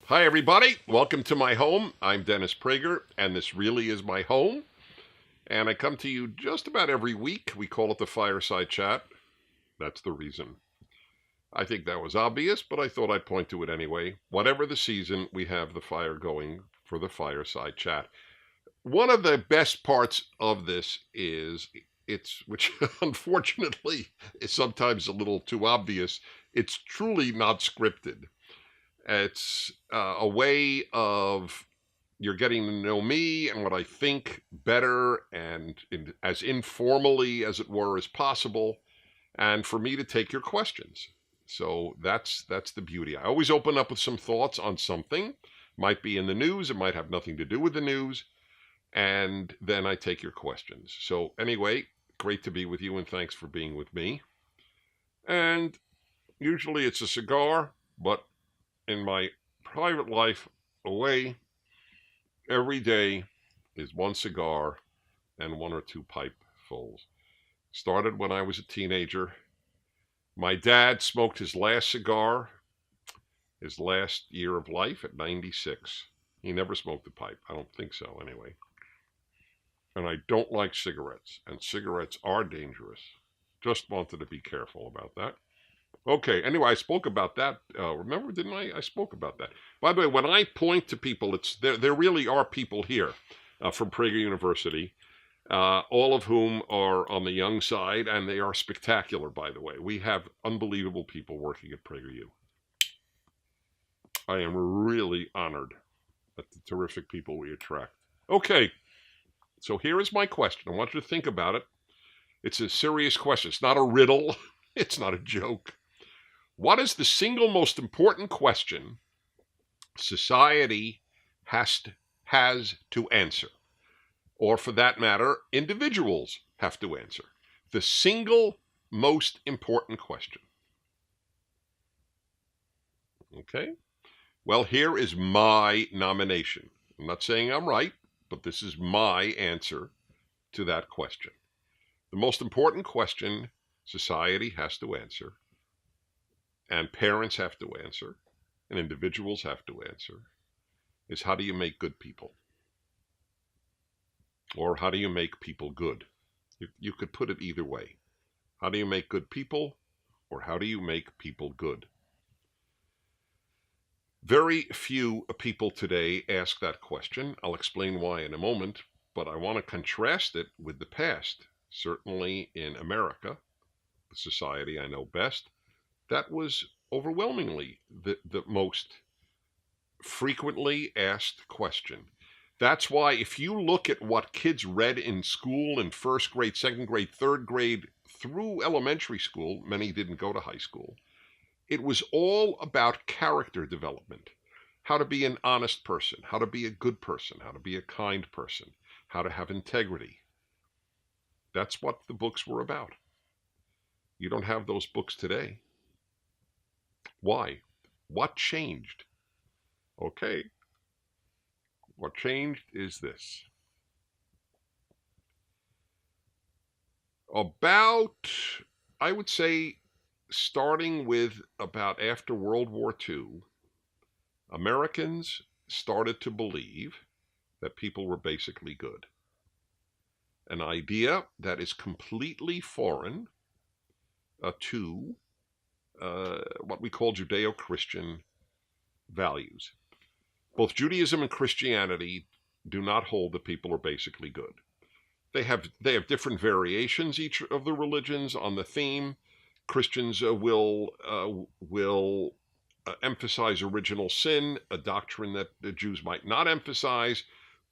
Hi, everybody. Welcome to my home. I'm Dennis Prager, and this really is my home. And I come to you just about every week. We call it the Fireside Chat. That's the reason. I think that was obvious, but I thought I'd point to it anyway. Whatever the season, we have the fire going for the Fireside Chat. One of the best parts of this is which unfortunately is sometimes a little too obvious, it's truly not scripted. It's a way of you're getting to know me and what I think better and as informally as it were as possible, and for me to take your questions. So that's the beauty. I always open up with some thoughts on something. Might be in the news, it might have nothing to do with the news, and then I take your questions. So anyway, great to be with you, and thanks for being with me. And usually it's a cigar, but in my private life away, every day is one cigar and one or two pipefuls. Started when I was a teenager. My dad smoked his last cigar, his last year of life at 96. He never smoked a pipe. I don't think so, anyway. And I don't like cigarettes, and cigarettes are dangerous. Just wanted to be careful about that. Okay, anyway, I spoke about that. Remember, didn't I? I spoke about that. By the way, when I point to people, there really are people here from Prager University, all of whom are on the young side, and they are spectacular, by the way. We have unbelievable people working at PragerU. I am really honored at the terrific people we attract. Okay, so here is my question. I want you to think about it. It's a serious question. It's not a riddle. It's not a joke. What is the single most important question society has to answer? Or for that matter, individuals have to answer. The single most important question. Okay? Well, here is my nomination. I'm not saying I'm right, but this is my answer to that question. The most important question society has to answer, and parents have to answer, and individuals have to answer, is how do you make good people? Or how do you make people good? You could put it either way. How do you make good people, or how do you make people good? Very few people today ask that question. I'll explain why in a moment, but I want to contrast it with the past. Certainly in America, the society I know best, that was overwhelmingly the most frequently asked question. That's why if you look at what kids read in school in first grade, second grade, third grade, through elementary school, many didn't go to high school, it was all about character development. How to be an honest person, how to be a good person, how to be a kind person, how to have integrity. That's what the books were about. You don't have those books today. Why? What changed? Okay. What changed is this. About, I would say, starting with about after World War II, Americans started to believe that people were basically good. An idea that is completely foreign to what we call Judeo-Christian values. Both Judaism and Christianity do not hold that people are basically good. They have different variations, each of the religions, on the theme. Christians will emphasize original sin, a doctrine that the Jews might not emphasize,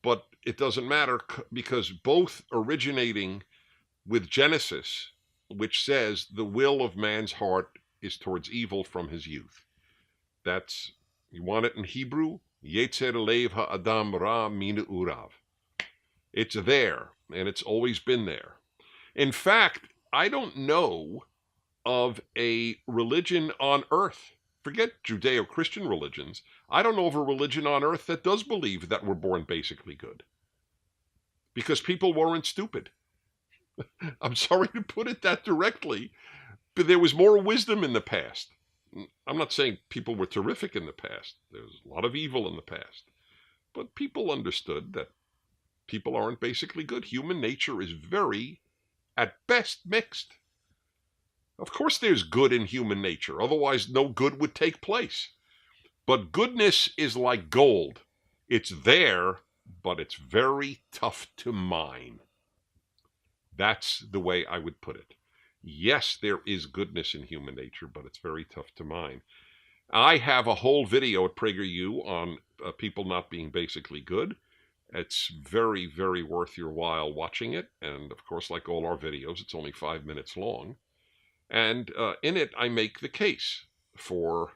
but it doesn't matter because both originating with Genesis, which says the will of man's heart is towards evil from his youth. That's, you want it in Hebrew, Yetzer Lev ha'adam ra min urav. It's there, and it's always been there. In fact, I don't know of a religion on earth, forget Judeo-Christian religions, I don't know of a religion on earth that does believe that we're born basically good. Because people weren't stupid. I'm sorry to put it that directly, but there was more wisdom in the past. I'm not saying people were terrific in the past. There's a lot of evil in the past. But people understood that people aren't basically good. Human nature is very, at best, mixed. Of course there's good in human nature, otherwise no good would take place. But goodness is like gold. It's there, but it's very tough to mine. That's the way I would put it. Yes, there is goodness in human nature, but it's very tough to mine. I have a whole video at PragerU on people not being basically good. It's very, very worth your while watching it. And of course, like all our videos, it's only 5 minutes long. And in it, I make the case for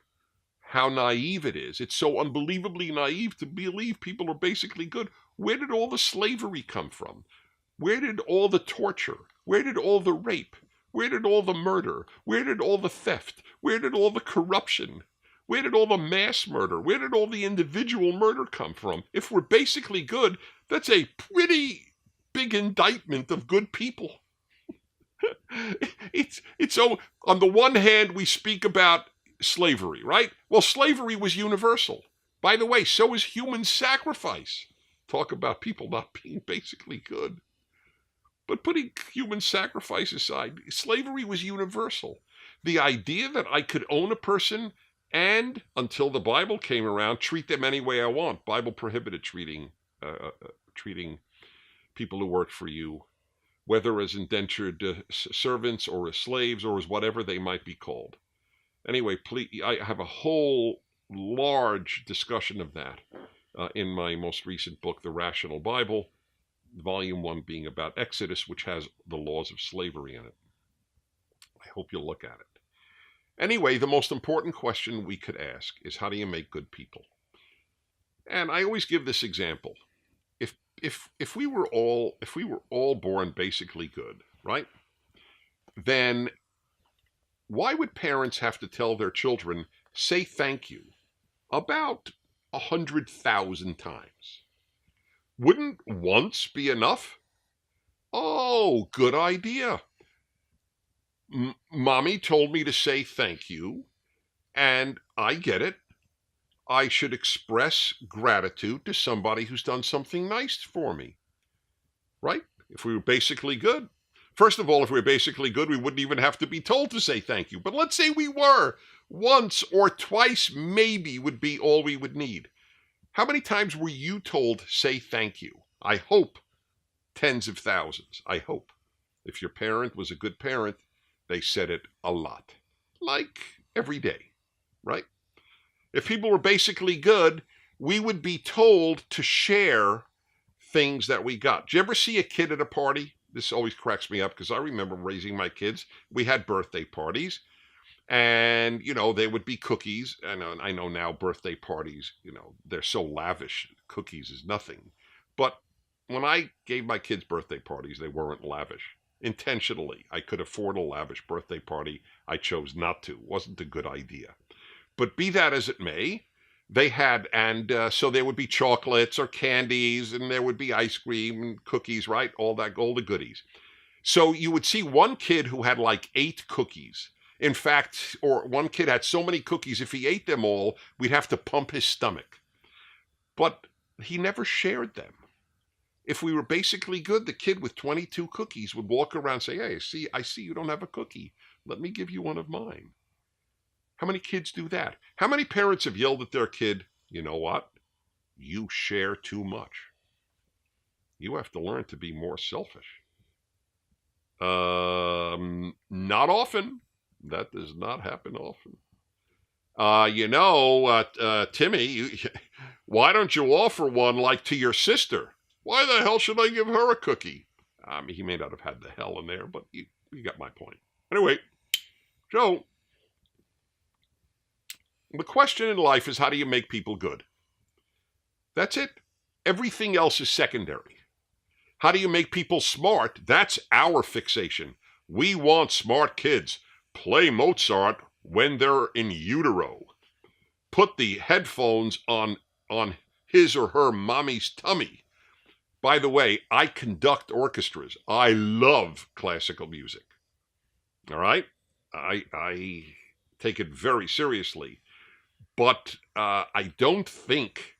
how naive it is. It's so unbelievably naive to believe people are basically good. Where did all the slavery come from? Where did all the torture? Where did all the rape? Where did all the murder? Where did all the theft? Where did all the corruption? Where did all the mass murder? Where did all the individual murder come from? If we're basically good, that's a pretty big indictment of good people. It's so, on the one hand, we speak about slavery, right? Well, slavery was universal. By the way, so is human sacrifice. Talk about people not being basically good. But putting human sacrifice aside, slavery was universal. The idea that I could own a person and, until the Bible came around, treat them any way I want. Bible prohibited treating people who work for you, whether as indentured servants or as slaves or as whatever they might be called. Anyway, please, I have a whole large discussion of that in my most recent book, The Rational Bible, Volume 1 being about Exodus, which has the laws of slavery in it. I hope you'll look at it. Anyway, the most important question we could ask is, how do you make good people? And I always give this example. If we were all born basically good, right? Then why would parents have to tell their children, say thank you, about 100,000 times? Wouldn't once be enough? Oh, good idea. Mommy told me to say thank you, and I get it. I should express gratitude to somebody who's done something nice for me, right? If we were basically good. First of all, if we were basically good, we wouldn't even have to be told to say thank you. But let's say we were. Once or twice maybe would be all we would need. How many times were you told, say thank you? I hope tens of thousands. I hope. If your parent was a good parent, they said it a lot. Like every day, right? If people were basically good, we would be told to share things that we got. Do you ever see a kid at a party? This always cracks me up because I remember raising my kids. We had birthday parties. And, there would be cookies. And I know now birthday parties, they're so lavish. Cookies is nothing. But when I gave my kids birthday parties, they weren't lavish. Intentionally, I could afford a lavish birthday party. I chose not to. Wasn't a good idea. But be that as it may, they had, and so there would be chocolates or candies, and there would be ice cream and cookies, right? All the goodies. So you would see one kid who had like 8 cookies. In fact, or one kid had so many cookies, if he ate them all, we'd have to pump his stomach. But he never shared them. If we were basically good, the kid with 22 cookies would walk around and say, hey, I see you don't have a cookie. Let me give you one of mine. How many kids do that? How many parents have yelled at their kid, you know what? You share too much. You have to learn to be more selfish. Not often. That does not happen often. Timmy, why don't you offer one like to your sister? Why the hell should I give her a cookie? He may not have had the hell in there, but you got my point. Anyway, so the question in life is, how do you make people good? That's it. Everything else is secondary. How do you make people smart? That's our fixation. We want smart kids. Play Mozart when they're in utero. Put the headphones on his or her mommy's tummy. By the way, I conduct orchestras. I love classical music. All right? I take it very seriously. But I don't think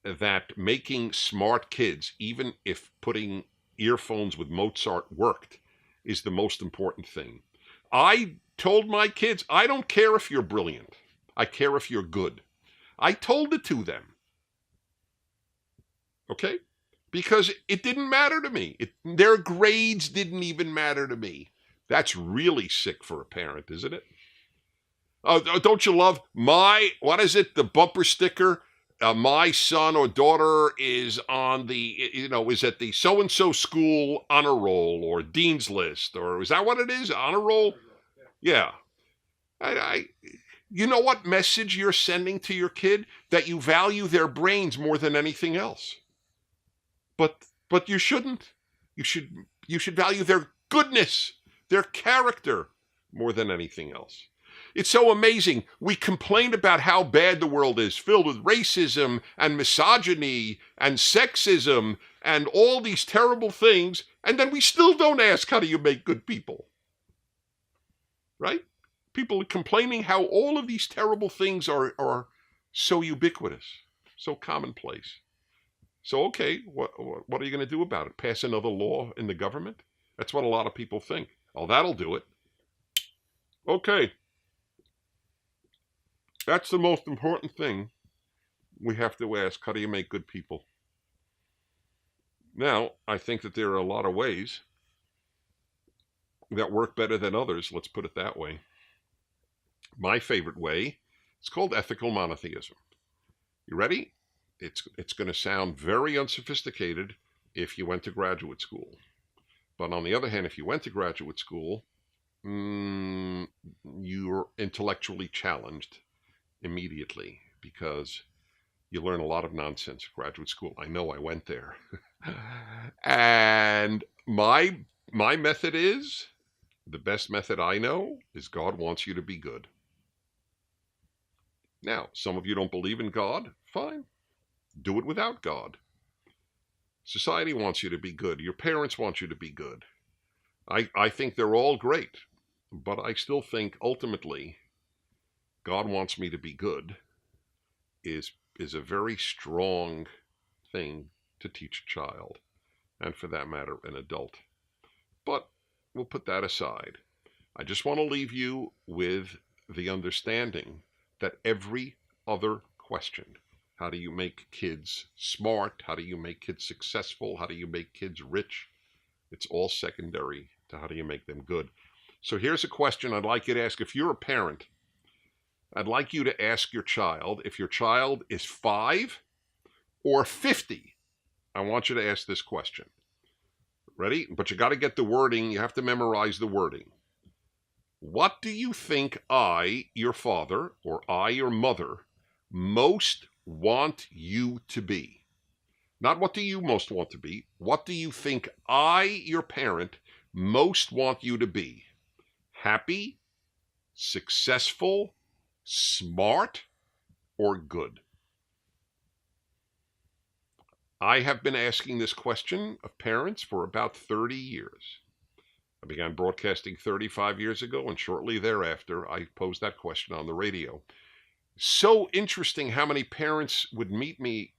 that making smart kids, even if putting earphones with Mozart worked, is the most important thing. I told my kids, I don't care if you're brilliant. I care if you're good. I told it to them. Okay? Because it didn't matter to me. Their grades didn't even matter to me. That's really sick for a parent, isn't it? Oh, don't you love what is it, the bumper sticker? My son or daughter is on is at the so-and-so school honor roll or dean's list, or is that what it is? Honor roll? Yeah. You know what message you're sending to your kid? That you value their brains more than anything else. But you shouldn't. You should value their goodness, their character more than anything else. It's so amazing. We complain about how bad the world is, filled with racism and misogyny and sexism and all these terrible things, and then we still don't ask, how do you make good people? Right? People are complaining how all of these terrible things are so ubiquitous, so commonplace. So, okay, what are you going to do about it? Pass another law in the government? That's what a lot of people think. Oh, that'll do it. Okay. That's the most important thing we have to ask. How do you make good people? Now, I think that there are a lot of ways that work better than others. Let's put it that way. My favorite way, it's called ethical monotheism. You ready? It's going to sound very unsophisticated if you went to graduate school. But on the other hand, if you went to graduate school, you're intellectually challenged immediately because you learn a lot of nonsense at graduate school. I know, I went there. And my method is, the best method I know is God wants you to be good. Now, some of you don't believe in God. Fine. Do it without God. Society wants you to be good. Your parents want you to be good. I think they're all great, but I still think ultimately God wants me to be good is a very strong thing to teach a child, and for that matter, an adult. But we'll put that aside. I just want to leave you with the understanding that every other question, how do you make kids smart? How do you make kids successful? How do you make kids rich? It's all secondary to how do you make them good. So here's a question I'd like you to ask. If you're a parent, I'd like you to ask your child, if your child is 5 or 50, I want you to ask this question. Ready? But you got to get the wording. You have to memorize the wording. What do you think I, your father, or I, your mother, most want you to be? Not what do you most want to be. What do you think I, your parent, most want you to be? Happy, successful, smart, or good? I have been asking this question of parents for about 30 years. I began broadcasting 35 years ago, and shortly thereafter, I posed that question on the radio. So interesting how many parents would meet me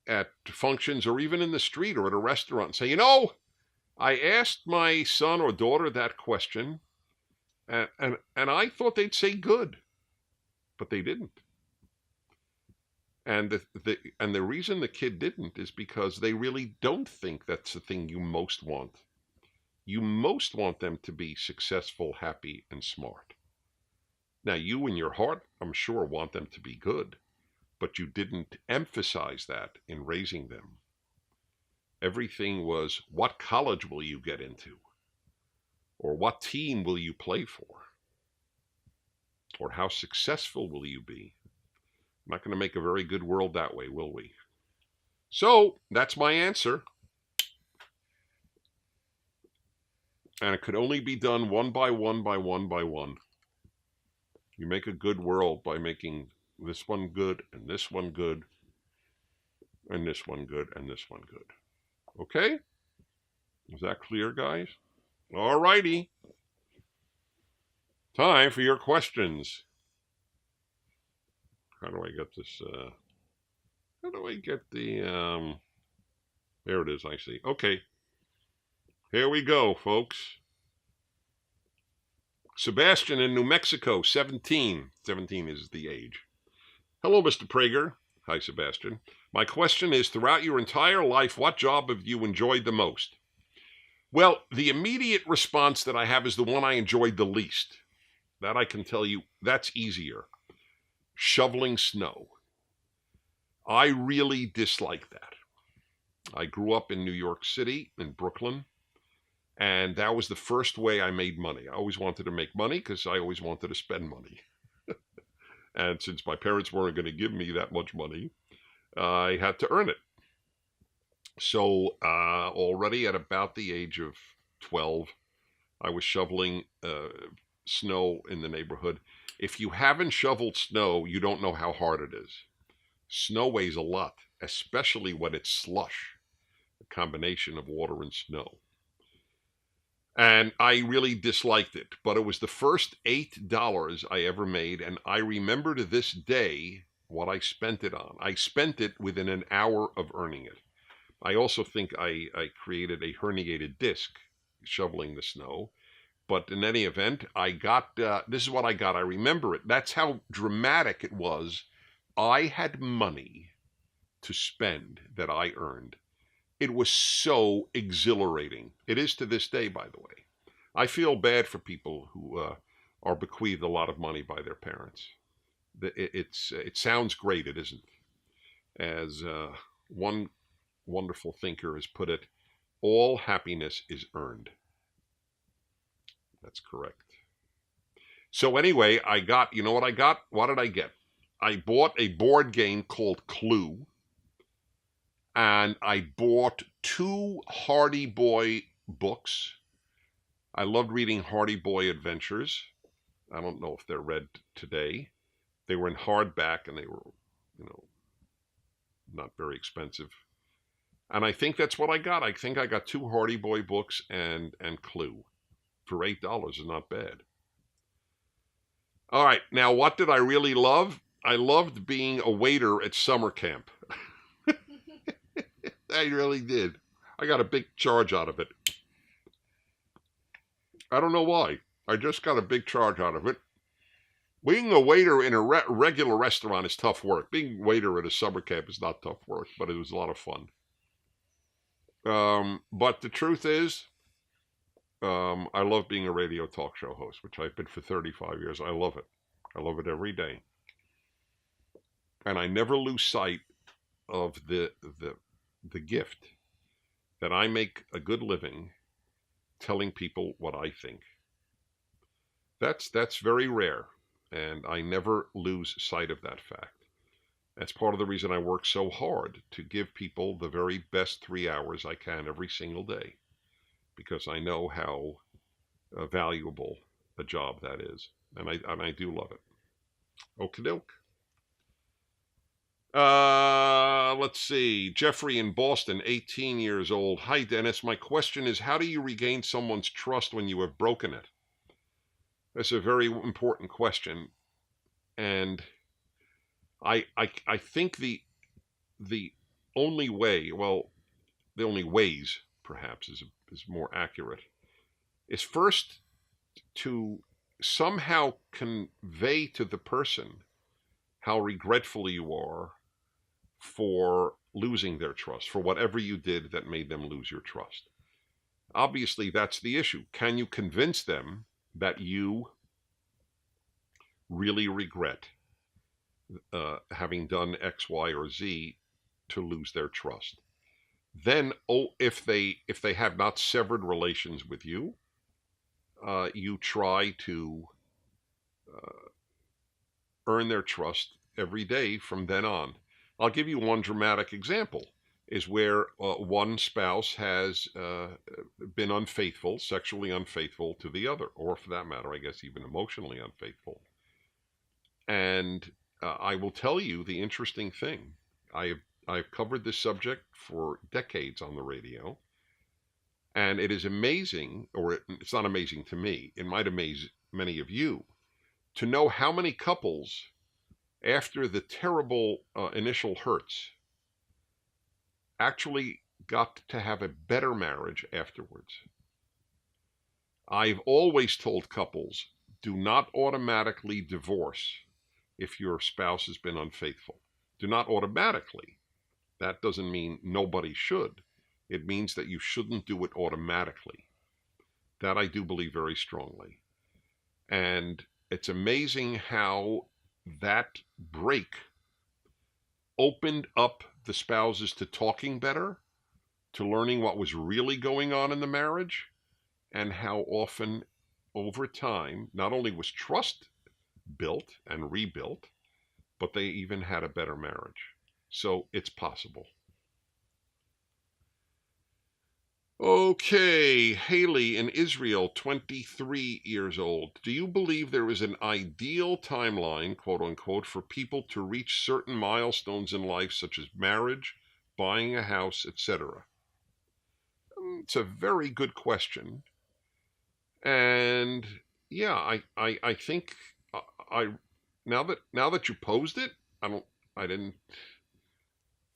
at functions or even in the street or at a restaurant and say, you know, I asked my son or daughter that question, and I thought they'd say good, but they didn't. And the reason the kid didn't is because they really don't think that's the thing you most want. You most want them to be successful, happy, and smart. Now, you in your heart, I'm sure, want them to be good, but you didn't emphasize that in raising them. Everything was, what college will you get into? Or what team will you play for? Or how successful will you be? I'm not going to make a very good world that way, will we? So, that's my answer. And it could only be done one by one by one by one. You make a good world by making this one good, and this one good, and this one good, and this one good. Okay? Is that clear, guys? All righty. Time for your questions. How do I get this? How do I get the? There it is. I see. Okay, here we go, folks. Sebastian in New Mexico, 17. 17 is the age. Hello, Mr. Prager. Hi, Sebastian. My question is, throughout your entire life, what job have you enjoyed the most? Well, the immediate response that I have is the one I enjoyed the least. That I can tell you, that's easier. Shoveling snow. I really dislike that. I grew up in New York City, in Brooklyn, and that was the first way I made money. I always wanted to make money because I always wanted to spend money. And since my parents weren't going to give me that much money, I had to earn it. So already at about the age of 12, I was shoveling snow in the neighborhood. If you haven't shoveled snow, you don't know how hard it is. Snow weighs a lot, especially when it's slush, a combination of water and snow. And I really disliked it, but it was the first $8 I ever made, and I remember to this day what I spent it on. I spent it within an hour of earning it. I also think I created a herniated disc shoveling the snow. But in any event, I got, this is what I got. I remember it. That's how dramatic it was. I had money to spend that I earned. It was so exhilarating. It is to this day, by the way. I feel bad for people who are bequeathed a lot of money by their parents. It sounds great, it isn't. As one wonderful thinker has put it, all happiness is earned. That's correct. So anyway, I got, you know what I got? What did I get? I bought a board game called Clue, and I bought 2 Hardy Boy books. I loved reading Hardy Boy Adventures. I don't know if they're read today. They were in hardback, and they were, not very expensive. And I think that's what I got. I think I got 2 Hardy Boy books and Clue for $8 is not bad. All right, now what did I really love? I loved being a waiter at summer camp. I really did. I got a big charge out of it. I don't know why. I just got a big charge out of it. Being a waiter in a regular restaurant is tough work. Being a waiter at a summer camp is not tough work, but it was a lot of fun. But the truth is, I love being a radio talk show host, which I've been for 35 years. I love it. I love it every day. And I never lose sight of the gift that I make a good living telling people what I think. That's very rare, and I never lose sight of that fact. That's part of the reason I work so hard to give people the very best 3 hours I can every single day, because I know how valuable a job that is, and I do love it. Okie doke. Let's see. Jeffrey in Boston, 18 years old. Hi, Dennis. My question is, how do you regain someone's trust when you have broken it? That's a very important question, and I think the only way, well, the only ways perhaps is more accurate, is first to somehow convey to the person how regretful you are for losing their trust, for whatever you did that made them lose your trust. Obviously, that's the issue. Can you convince them that you really regret having done X, Y, or Z to lose their trust? Then, if they have not severed relations with you, you try to earn their trust every day from then on. I'll give you one dramatic example, is where one spouse has been unfaithful, sexually unfaithful to the other, or for that matter, I guess even emotionally unfaithful. And I will tell you the interesting thing. I've covered this subject for decades on the radio, And it is amazing, or it's not amazing to me, it might amaze many of you, to know how many couples, after the terrible initial hurts, actually got to have a better marriage afterwards. I've always told couples, do not automatically divorce if your spouse has been unfaithful. Do not automatically. That doesn't mean nobody should. It means that you shouldn't do it automatically. That I do believe very strongly. And it's amazing how that break opened up the spouses to talking better, to learning what was really going on in the marriage, and how often over time, not only was trust built and rebuilt, but they even had a better marriage. So it's possible. Okay, Haley in Israel, 23 years old. Do you believe there is an ideal timeline, quote unquote, for people to reach certain milestones in life, such as marriage, buying a house, etc.? It's a very good question. And yeah, I think I now that you posed it, I didn't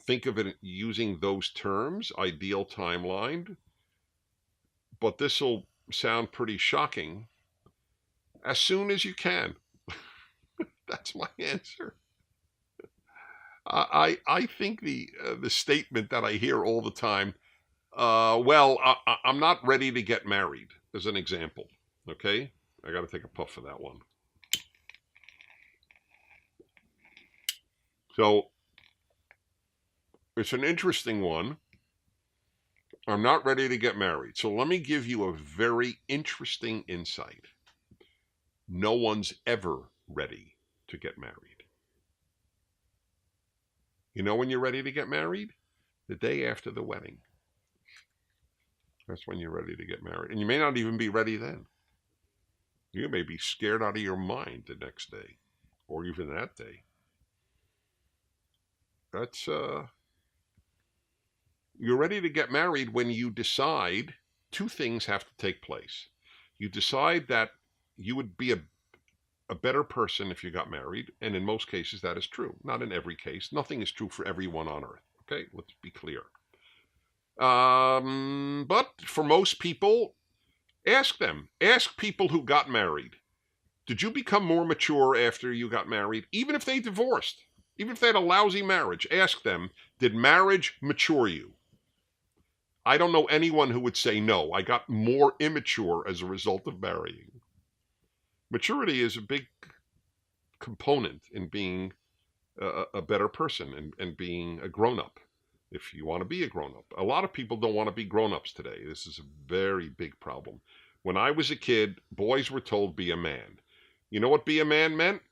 think of it using those terms, ideal timeline, but this will sound pretty shocking. As soon as you can. That's my answer. I think the statement that I hear all the time, I'm not ready to get married, as an example. Okay? I got to take a puff for that one. So, it's an interesting one. I'm not ready to get married. So let me give you a very interesting insight. No one's ever ready to get married. You know when you're ready to get married? The day after the wedding. That's when you're ready to get married. And you may not even be ready then. You may be scared out of your mind the next day, or even that day. That's, you're ready to get married when you decide two things have to take place. You decide that you would be a better person if you got married, and in most cases that is true. Not in every case. Nothing is true for everyone on earth. Okay, let's be clear. But for most people, ask them. Ask people who got married. Did you become more mature after you got married? Even if they divorced, even if they had a lousy marriage, ask them, did marriage mature you? I don't know anyone who would say, no, I got more immature as a result of marrying. Maturity is a big component in being a better person and being a grown-up, if you want to be a grown-up. A lot of people don't want to be grown-ups today. This is a very big problem. When I was a kid, boys were told, be a man. You know what be a man meant?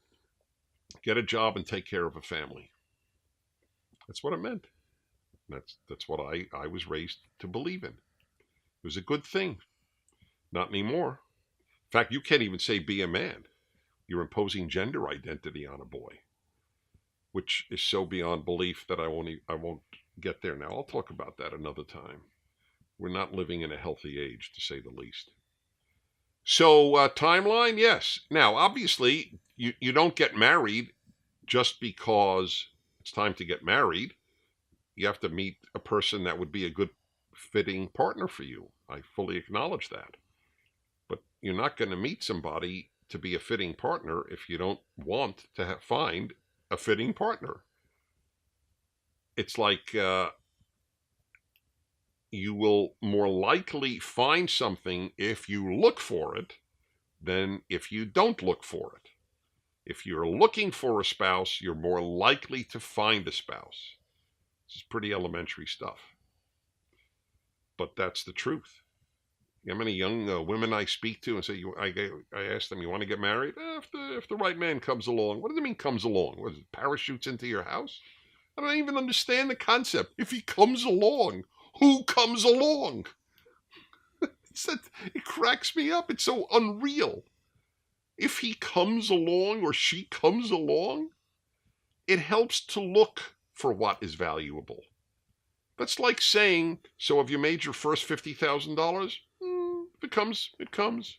Get a job and take care of a family. That's what it meant. That's what I was raised to believe in. It was a good thing. Not anymore. In fact, you can't even say be a man. You're imposing gender identity on a boy, which is so beyond belief that I won't get there now. I'll talk about that another time. We're not living in a healthy age, to say the least. So timeline, yes. Now, obviously, you don't get married just because it's time to get married. You have to meet a person that would be a good fitting partner for you. I fully acknowledge that. But you're not going to meet somebody to be a fitting partner if you don't want to find a fitting partner. It's like you will more likely find something if you look for it than if you don't look for it. If you're looking for a spouse, you're more likely to find a spouse. This is pretty elementary stuff. But that's the truth. You know how many young women I speak to and say, I ask them, you want to get married? If the right man comes along. What does it mean comes along? What is it, parachutes into your house? I don't even understand the concept. If he comes along, who comes along? It cracks me up. It's so unreal. If he comes along or she comes along, it helps to look for what is valuable. That's like saying, so have you made your first $50,000? If it comes, it comes.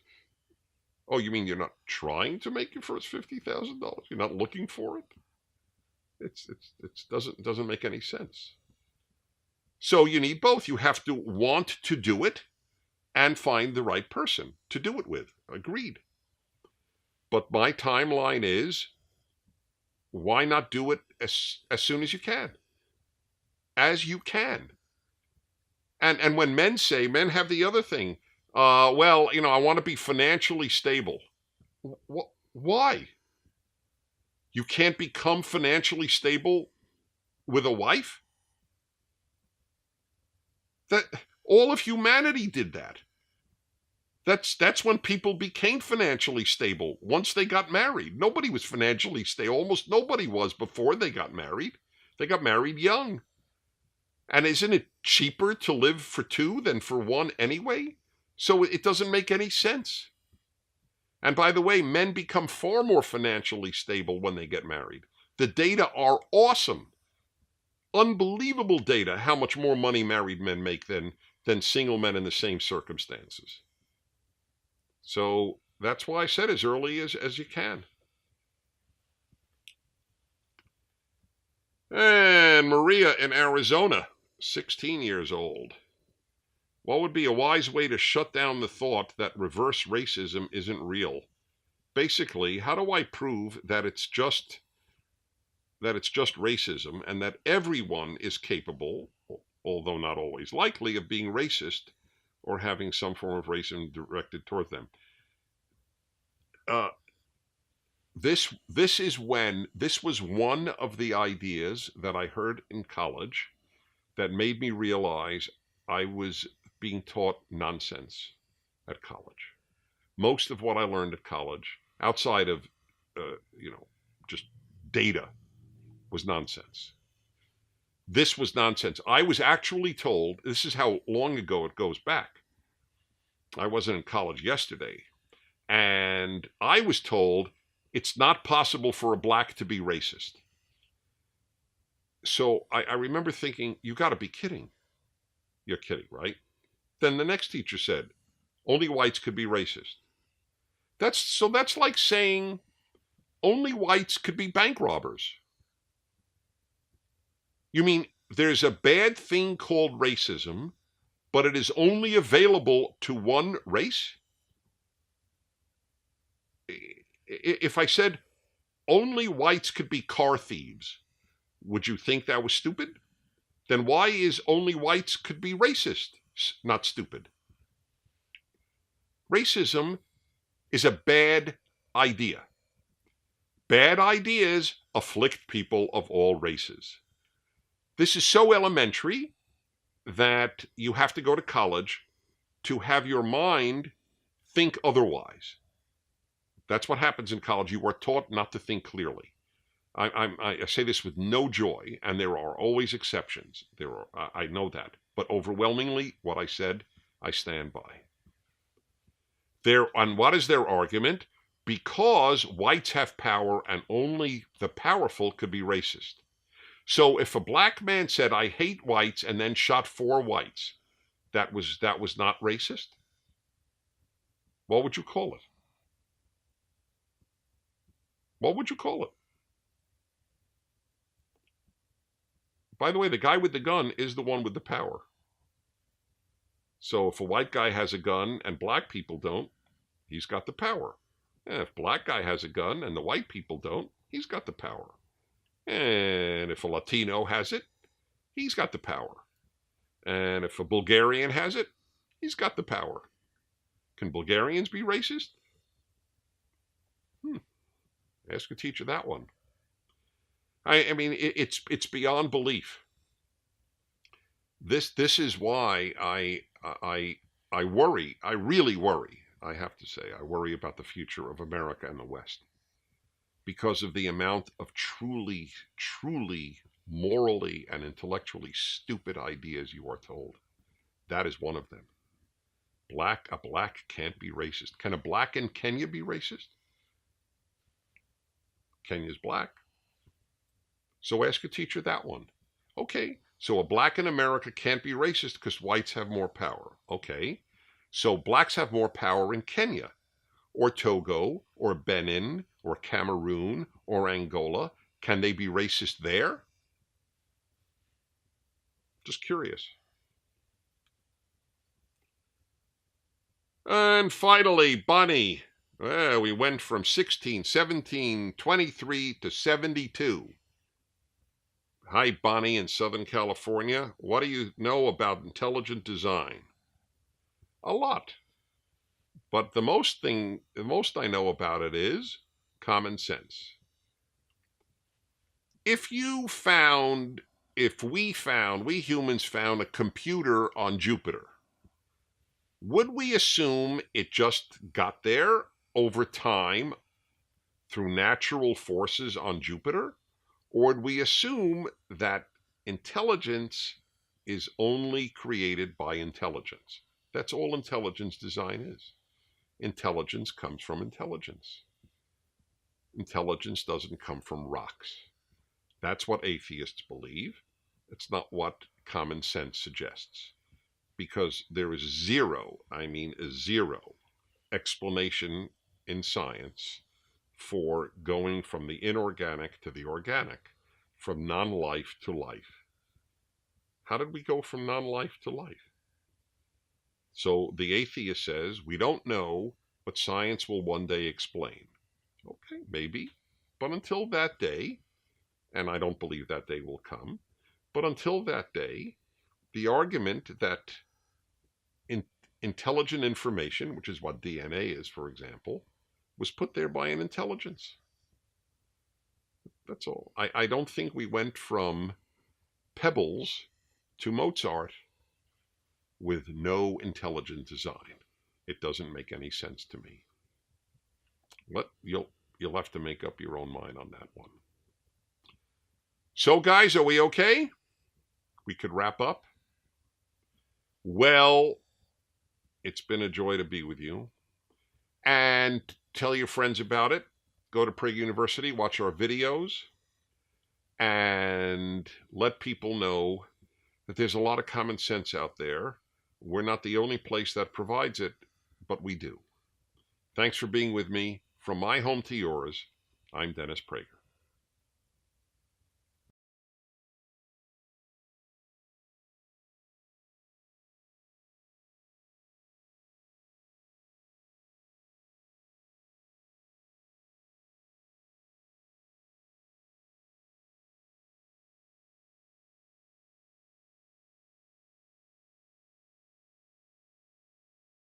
Oh, you mean you're not trying to make your first $50,000? You're not looking for it? It doesn't make any sense. So you need both. You have to want to do it and find the right person to do it with. Agreed. But my timeline is, why not do it as soon as you can? As you can. And when men have the other thing, well, I want to be financially stable. Why? You can't become financially stable with a wife? That all of humanity did that. That's when people became financially stable, once they got married. Nobody was financially stable. Almost nobody was before they got married. They got married young. And isn't it cheaper to live for two than for one anyway? So it doesn't make any sense. And by the way, men become far more financially stable when they get married. The data are awesome. Unbelievable data, how much more money married men make than single men in the same circumstances. So that's why I said as early as you can. And Maria in Arizona, 16 years old. What would be a wise way to shut down the thought that reverse racism isn't real? Basically, how do I prove that it's just racism and that everyone is capable, although not always likely, of being racist or having some form of racism directed toward them? This was one of the ideas that I heard in college that made me realize I was being taught nonsense at college. Most of what I learned at college, outside of just data, was nonsense. This was nonsense. I was actually told, this is how long ago it goes back. I wasn't in college yesterday. And I was told it's not possible for a black to be racist. So I remember thinking, you got to be kidding. You're kidding, right? Then the next teacher said, only whites could be racist. That's like saying only whites could be bank robbers. You mean there's a bad thing called racism, but it is only available to one race? If I said only whites could be car thieves, would you think that was stupid? Then why is only whites could be racist not stupid? Racism is a bad idea. Bad ideas afflict people of all races. This is so elementary that you have to go to college to have your mind think otherwise. That's what happens in college. You are taught not to think clearly. I say this with no joy, and there are always exceptions. I know that. But overwhelmingly, what I said, I stand by. And what is their argument? Because whites have power and only the powerful could be racist. So if a black man said, I hate whites, and then shot 4 whites, that was not racist? What would you call it? What would you call it? By the way, the guy with the gun is the one with the power. So if a white guy has a gun and black people don't, he's got the power. And if black guy has a gun and the white people don't, he's got the power. And if a Latino has it, he's got the power. And if a Bulgarian has it, he's got the power. Can Bulgarians be racist? Ask a teacher that one. I mean, it's beyond belief. This is why I worry. I really worry. I have to say, I worry about the future of America and the West because of the amount of truly morally and intellectually stupid ideas you are told. That is one of them. A black can't be racist. Can a black in Kenya be racist? Kenya's black. So ask a teacher that one. Okay, So a black in America can't be racist because whites have more power. Okay. So blacks have more power in Kenya or Togo or Benin or Cameroon or Angola. Can they be racist there? Just curious. And finally, Bonnie. Well, we went from 16, 17, 23 to 72. Hi, Bonnie in Southern California. What do you know about intelligent design? A lot. But the most I know about it is common sense. If we humans found a computer on Jupiter, would we assume it just got there over time through natural forces on Jupiter? Or would we assume that intelligence is only created by intelligence? That's all intelligence design is. Intelligence comes from intelligence. Intelligence doesn't come from rocks. That's what atheists believe. It's not what common sense suggests. Because there is zero explanation in science for going from the inorganic to the organic, from non-life to life. How did we go from non-life to life? So the atheist says, we don't know, but science will one day explain. Okay, maybe. But until that day, and I don't believe that day will come, but until that day, the argument that intelligent information, which is what DNA is, for example, was put there by an intelligence. That's all. I don't think we went from pebbles to Mozart with no intelligent design. It doesn't make any sense to me. You'll have to make up your own mind on that one. So guys, are we okay? We could wrap up. Well, it's been a joy to be with you. And tell your friends about it. Go to Prager University, watch our videos, and let people know that there's a lot of common sense out there. We're not the only place that provides it, but we do. Thanks for being with me. From my home to yours, I'm Dennis Prager.